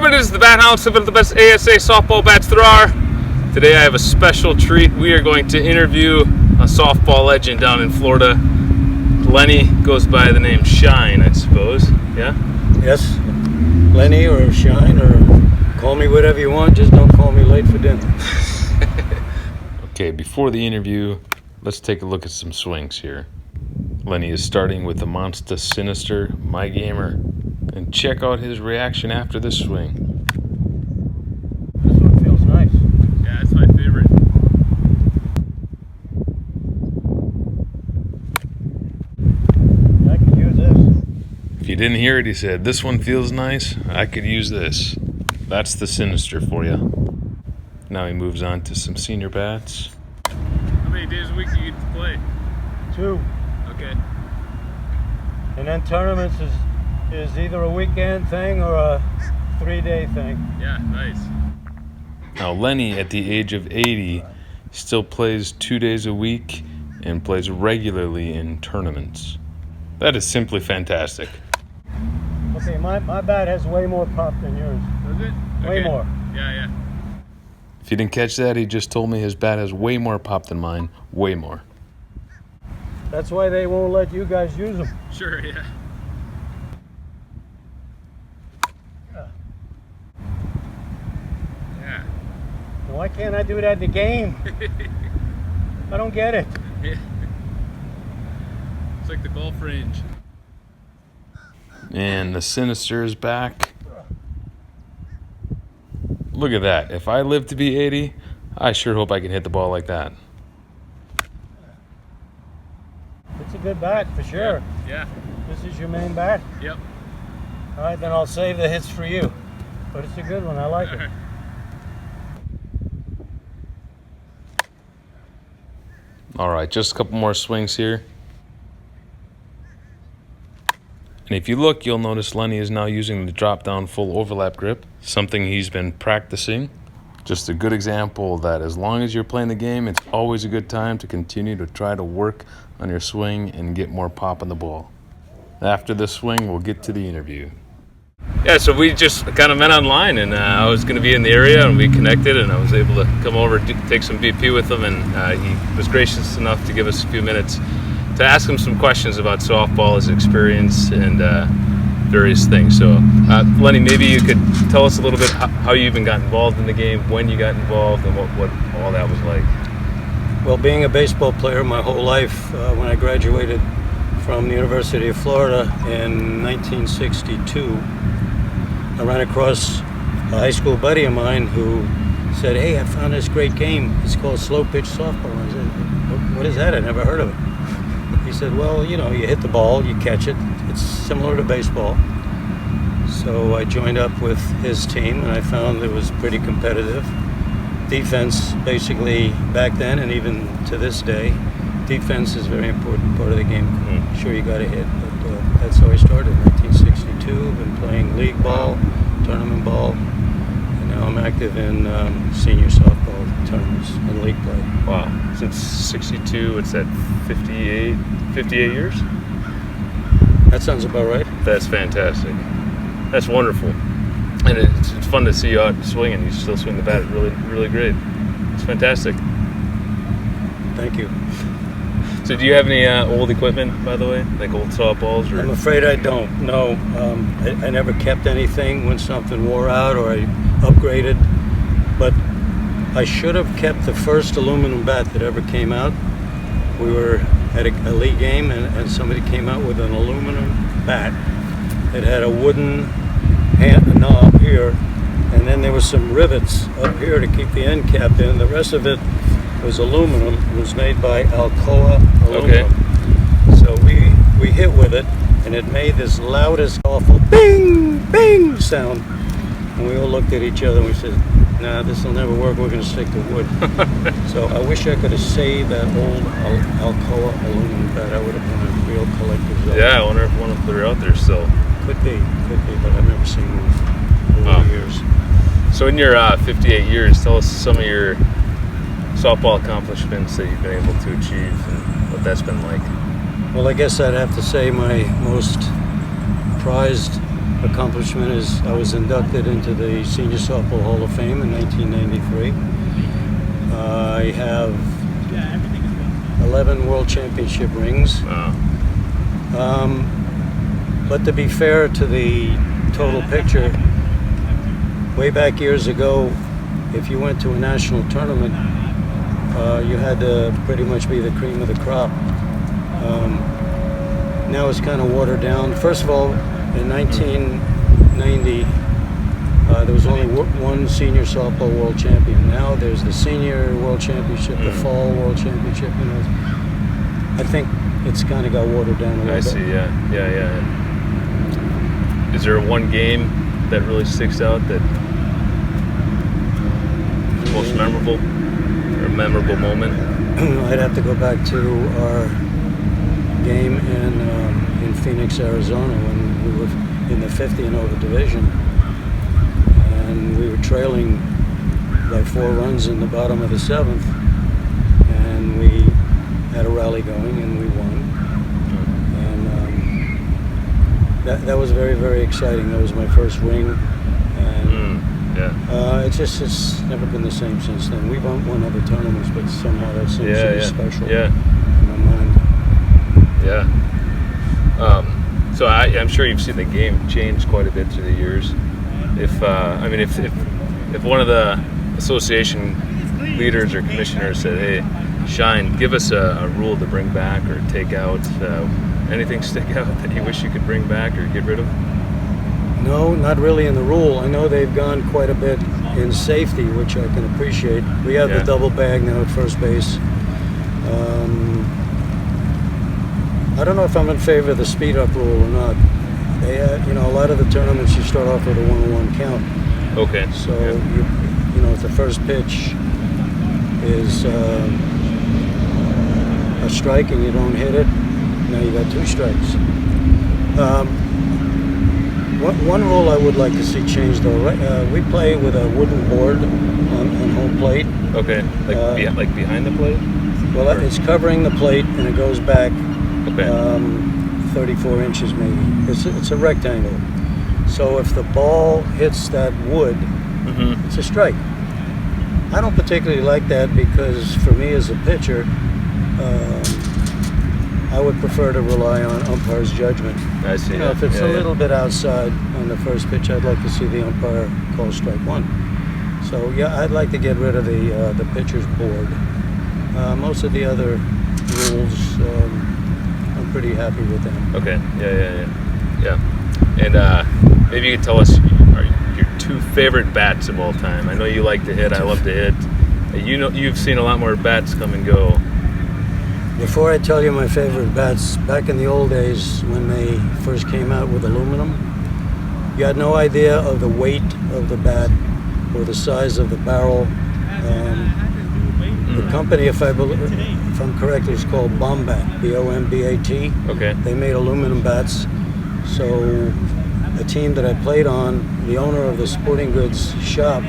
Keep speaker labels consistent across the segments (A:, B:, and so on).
A: everybody, this is the Bat Hound, some of the best ASA softball bats there are. Today I have a special treat. We are going to interview a softball legend down in Florida. Lenny goes by the name Shine, I suppose. Yeah?
B: Yes. Lenny or Shine, or call me whatever you want, just don't call me late for dinner.
C: Okay, before the interview, let's take a look at some swings here. Lenny is starting with the Monster Sinister, My Gamer. And check out his reaction after this swing.
B: This one feels nice.
A: Yeah, it's my favorite.
B: I could use this.
C: If you didn't hear it, he said, "This one feels nice. I could use this." That's the Sinister for you. Now he moves on to some senior bats.
A: How many days a week do you get to play?
B: 2.
A: Okay.
B: And then tournaments is either a weekend thing or a 3-day thing.
A: Yeah, nice.
C: Now Lenny, at the age of 80, still plays 2 days a week and plays regularly in tournaments. That is simply fantastic.
B: Okay, my bat has way more pop than yours.
A: Does it?
B: Way
A: Okay.
B: more.
A: Yeah.
C: If you didn't catch that, he just told me his bat has way more pop than mine. Way more.
B: That's why they won't let you guys use them.
A: Sure, yeah. Yeah.
B: Why can't I do that in the game? I don't get it.
A: Yeah. It's like the golf range.
C: And the Sinister is back. Look at that. If I live to be 80, I sure hope I can hit the ball like that.
B: It's a good bat for sure.
A: Yeah.
B: This is your main bat?
A: Yep.
B: All right, then I'll save the hits for you. But it's a good one. I like it.
C: All right, just a couple more swings here. And if you look, you'll notice Lenny is now using the drop-down full overlap grip, something he's been practicing. Just a good example that as long as you're playing the game, it's always a good time to continue to try to work on your swing and get more pop on the ball. After this swing, we'll get to the interview.
A: Yeah, so we just kind of met online, and I was going to be in the area, and we connected, and I was able to come over and take some BP with him, and he was gracious enough to give us a few minutes to ask him some questions about softball, his experience, and various things. So, Lenny, maybe you could tell us a little bit how you even got involved in the game, when you got involved, and what all that was like.
B: Well, being a baseball player my whole life, when I graduated from the University of Florida in 1962, I ran across a high school buddy of mine who said, "Hey, I found this great game. It's called slow pitch softball." I said, "What is that? I never heard of it." He said, "Well, you hit the ball, you catch it. It's similar to baseball." So I joined up with his team, and I found it was pretty competitive. Defense, basically, back then and even to this day, defense is a very important part of the game. Sure, you got to hit, but that's how I started in 1962. Been playing league ball, tournament ball, and now I'm active in senior softball tournaments and league play.
A: Wow. Since 62, what's that, 58 years?
B: That sounds about right.
A: That's fantastic. That's wonderful. And it's fun to see you out swinging. You still swing the bat really, really great. It's fantastic.
B: Thank you.
A: So do you have any old equipment, by the way? Like old softballs? Or?
B: I'm afraid I don't. No, I never kept anything when something wore out or I upgraded. But I should have kept the first aluminum bat that ever came out. We were at a league game and somebody came out with an aluminum bat. It had a wooden knob here, and then there was some rivets up here to keep the end cap in. The rest of it was aluminum. It was made by Alcoa aluminum.
A: Okay.
B: So we hit with it, and it made this loudest awful bing, bing sound. And we all looked at each other and we said, "Nah, this will never work. We're going to stick to wood." So I wish I could have saved that old Alcoa aluminum bat. I would have been a real collector's item.
A: Yeah, I wonder if one of them are out there still.
B: Could be, but I've never seen one over the years.
A: So in your 58 years, tell us some of your softball accomplishments that you've been able to achieve and what that's been like.
B: Well, I guess I'd have to say my most prized accomplishment is I was inducted into the Senior Softball Hall of Fame in 1993. I have 11 World Championship rings.
A: Wow.
B: But to be fair to the total picture, way back years ago, if you went to a national tournament, you had to pretty much be the cream of the crop. Now it's kind of watered down. First of all, in 1990, there was only one senior softball world champion. Now there's the senior world championship, the fall world championship. You know, I think it's kind of got watered down a little bit.
A: I see. Yeah. Is there one game that really sticks out that most memorable or a memorable moment?
B: I'd have to go back to our game in Phoenix, Arizona, when we were in the 50-and-over division, and we were trailing by 4 runs in the bottom of the 7th, and we had a rally going, and we won. And that was very, very exciting. That was my first ring, and it's never been the same since then. We've won other tournaments, but somehow that seems to be special in my mind.
A: Yeah. So I'm sure you've seen the game change quite a bit through the years. If one of the association leaders or commissioners said, "Hey, Shine, give us a rule to bring back or take out," anything stick out that you wish you could bring back or get rid of?
B: No, not really in the rule. I know they've gone quite a bit in safety, which I can appreciate. We have the double bag now at first base. I don't know if I'm in favor of the speed up rule or not. They, a lot of the tournaments you start off with a 1-1 count.
A: Okay.
B: So if the first pitch is a strike and you don't hit it, now you got 2 strikes. One rule I would like to see changed though. We play with a wooden board on home plate.
A: Okay. Like behind the plate?
B: Well, it's covering the plate and it goes back.
A: Okay.
B: 34 inches maybe. It's a rectangle. So if the ball hits that wood, it's a strike. I don't particularly like that because for me as a pitcher, I would prefer to rely on umpire's judgment.
A: I see.
B: If it's a little bit outside on the first pitch, I'd like to see the umpire call strike 1. So I'd like to get rid of the pitcher's board. Most of the other rules, I'm pretty happy with them.
A: Okay. Yeah. And maybe you could tell us your 2 favorite bats of all time. I know you like to hit. I love to hit. You've seen a lot more bats come and go.
B: Before I tell you my favorite bats, back in the old days when they first came out with aluminum, you had no idea of the weight of the bat or the size of the barrel. The company, if I'm correct, is called Bombat, B-O-M-B-A-T.
A: Okay.
B: They made aluminum bats. So the team that I played on, the owner of the sporting goods shop,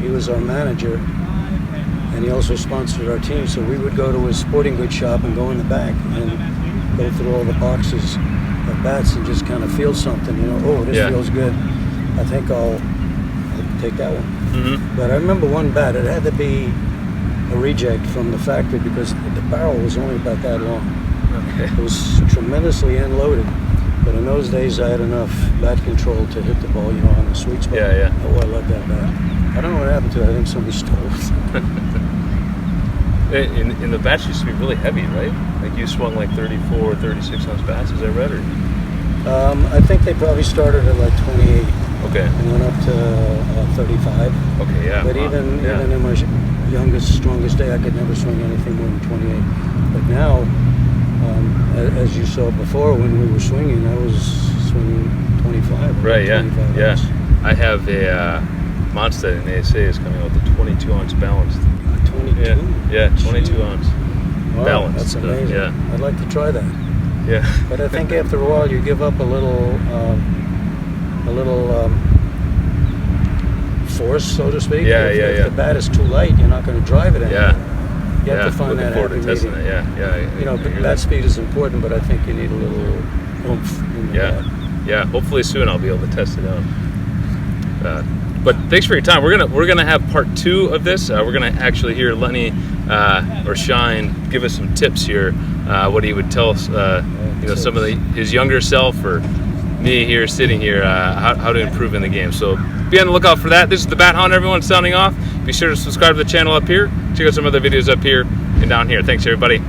B: he was our manager, and he also sponsored our team. So we would go to his sporting goods shop and go in the back and go through all the boxes of bats and just kind of feel something. This feels good. I think I'll take that one. But I remember one bat. It had to be a reject from the factory because the barrel was only about that long.
A: Okay.
B: It was tremendously end-loaded. But in those days, I had enough bat control to hit the ball, on the sweet spot.
A: Yeah.
B: Oh, I love that bat. I don't know what happened to it. I think somebody stole it.
A: And the bats used to be really heavy, right? Like you swung like 34, 36 ounce bats. Is that right? Or?
B: I think they probably started at like 28.
A: Okay.
B: And went up to 35.
A: Okay, yeah.
B: But even in my youngest, strongest day, I could never swing anything more than 28. But now, as you saw before, when we were swinging, I was swinging 25.
A: Right,
B: 25
A: yeah.
B: ounce.
A: I have a Monster in the ASA is coming out with a 22 ounce balanced.
B: 22?
A: Yeah, 22 ounce
B: Wow,
A: balanced.
B: that's amazing.
A: Yeah.
B: I'd like to try that.
A: Yeah.
B: But I think after a while, you give up a little force, so to speak. If the bat is too light, you're not going to drive it anymore. You have to find that happy medium.
A: Yeah.
B: Bat speed is important, but I think you need a little oomph in the bat.
A: yeah, hopefully soon I'll be able to test it out. But thanks for your time. We're gonna have part 2 of this. We're gonna actually hear Lenny or Shine give us some tips here. What he would tell us, some of his younger self or me here sitting here, how to improve in the game. So be on the lookout for that. This is the Bat Hound, everyone, signing off. Be sure to subscribe to the channel up here. Check out some other videos up here and down here. Thanks, everybody.